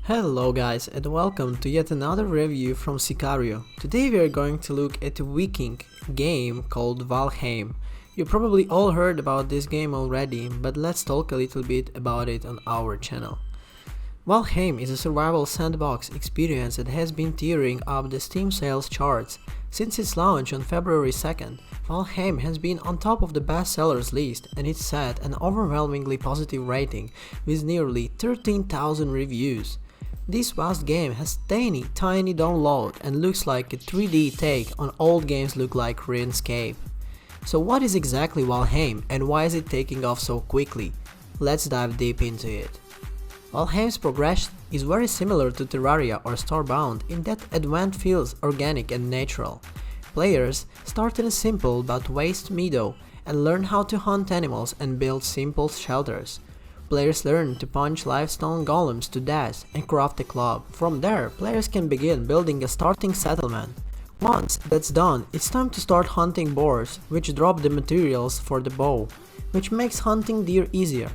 Hello guys and welcome to yet another review from Sicario. Today we are going to look at a Viking game called Valheim. You probably all heard about this game already, but let's talk a little bit about it on our channel. Valheim is a survival sandbox experience that has been tearing up the Steam sales charts. Since its launch on February 2nd, Valheim has been on top of the bestsellers list and it set an overwhelmingly positive rating with nearly 13,000 reviews. This vast game has tiny download and looks like a 3D take on old games look like RuneScape. So what is exactly Valheim and why is it taking off so quickly? Let's dive deep into it. Valheim's progression is very similar to Terraria or Starbound in that advent feels organic and natural. Players start in a simple but vast meadow and learn how to hunt animals and build simple shelters. Players learn to punch limestone golems to death and craft a club. From there, players can begin building a starting settlement. Once that's done, it's time to start hunting boars, which drop the materials for the bow, which makes hunting deer easier.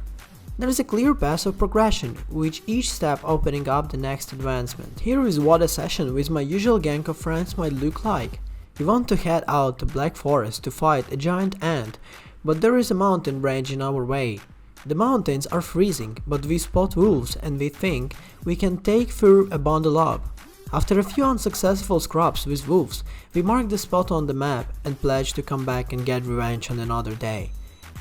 There is a clear path of progression, with each step opening up the next advancement. Here is what a session with my usual gang of friends might look like. We want to head out to Black Forest to fight a giant ant, but there is a mountain range in our way. The mountains are freezing, but we spot wolves and we think we can take fur a bundle up. After a few unsuccessful scraps with wolves, we mark the spot on the map and pledge to come back and get revenge on another day.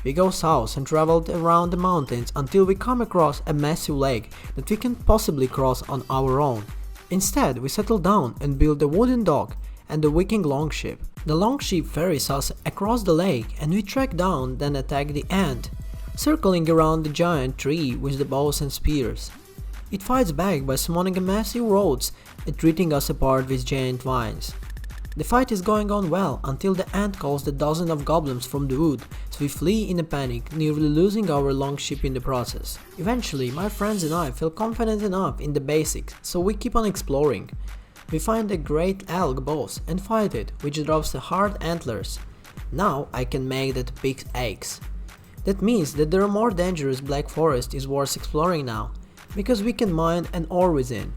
We go south and travel around the mountains until we come across a massive lake that we can't possibly cross on our own. Instead, we settle down and build a wooden dock and a Viking longship. The longship ferries us across the lake and we track down then attack the ant, circling around the giant tree with the bows and spears. It fights back by summoning a massive roots and treating us apart with giant vines. The fight is going on well until the ant calls a dozen of goblins from the wood, so we flee in a panic, nearly losing our longship in the process. Eventually, my friends and I feel confident enough in the basics, so we keep on exploring. We find a great elk boss and fight it, which drops the hard antlers. Now I can make that big axe. That means that there are more dangerous Black Forest is worth exploring now, because we can mine an ore within.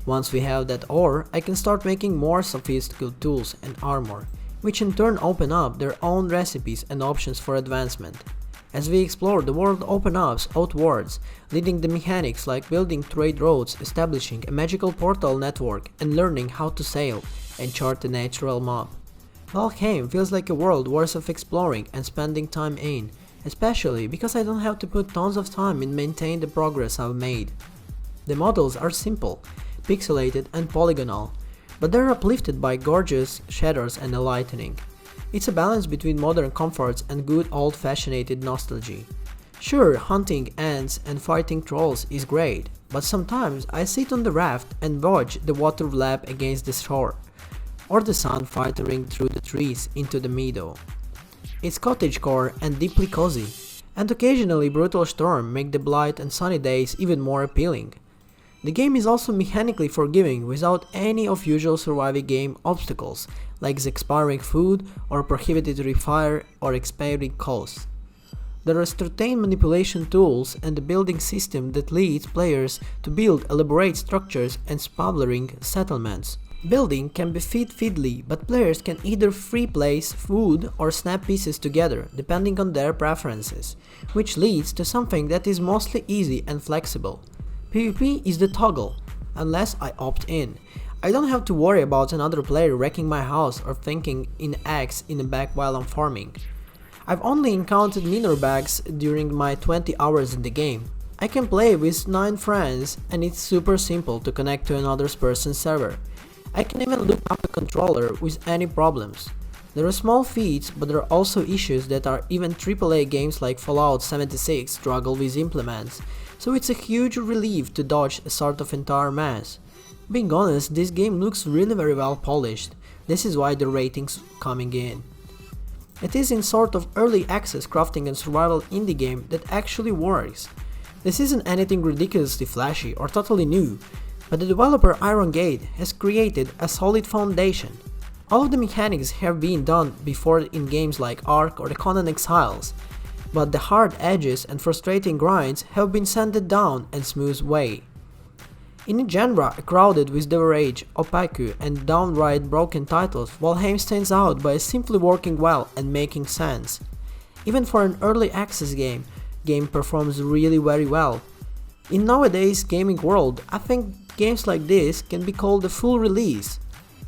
Once we have that ore, I can start making more sophisticated tools and armor, which in turn open up their own recipes and options for advancement. As we explore, the world opens up outwards, leading the mechanics like building trade roads, establishing a magical portal network, and learning how to sail and chart the natural map. Valheim feels like a world worth of exploring and spending time in, especially because I don't have to put tons of time in maintain the progress I've made. The models are simple, pixelated and polygonal, but they're uplifted by gorgeous shaders and a lightning. It's a balance between modern comforts and good old-fashioned nostalgia. Sure, hunting ants and fighting trolls is great, but sometimes I sit on the raft and watch the water lap against the shore, or the sun filtering through the trees into the meadow. It's cottagecore and deeply cozy, and occasionally brutal storm make the blight and sunny days even more appealing. The game is also mechanically forgiving without any of usual surviving game obstacles, like the expiring food or prohibited refire or expiring costs. There are certain manipulation tools and a building system that leads players to build elaborate structures and sprawling settlements. Building can be fiddly, but players can either free place food or snap pieces together, depending on their preferences, which leads to something that is mostly easy and flexible. PvP is the toggle, unless I opt in. I don't have to worry about another player wrecking my house or thinking in axe in the back while I'm farming. I've only encountered minor bugs during my 20 hours in the game. I can play with 9 friends and it's super simple to connect to another person's server. I can even look up a controller with any problems. There are small feats, but there are also issues that are even AAA games like Fallout 76 struggle with implements, so it's a huge relief to dodge a sort of entire mess. Being honest, this game looks really very well polished. This is why the ratings coming in. It is in sort of early access crafting and survival indie game that actually works. This isn't anything ridiculously flashy or totally new, but the developer Iron Gate has created a solid foundation. All of the mechanics have been done before in games like Ark or the Conan Exiles, but the hard edges and frustrating grinds have been sanded down and smoothed away. In a genre crowded with diverage, opaque, and downright broken titles, Valheim stands out by simply working well and making sense. Even for an early access game performs really very well. In nowadays gaming world, I think games like this can be called a full release,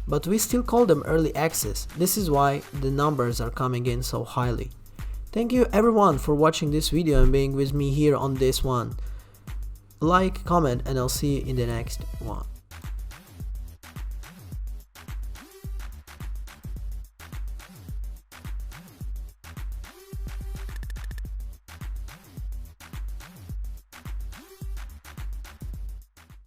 but we still call them early access. This is why the numbers are coming in so highly. Thank you everyone for watching this video and being with me here on this one. Like, comment, and I'll see you in the next one.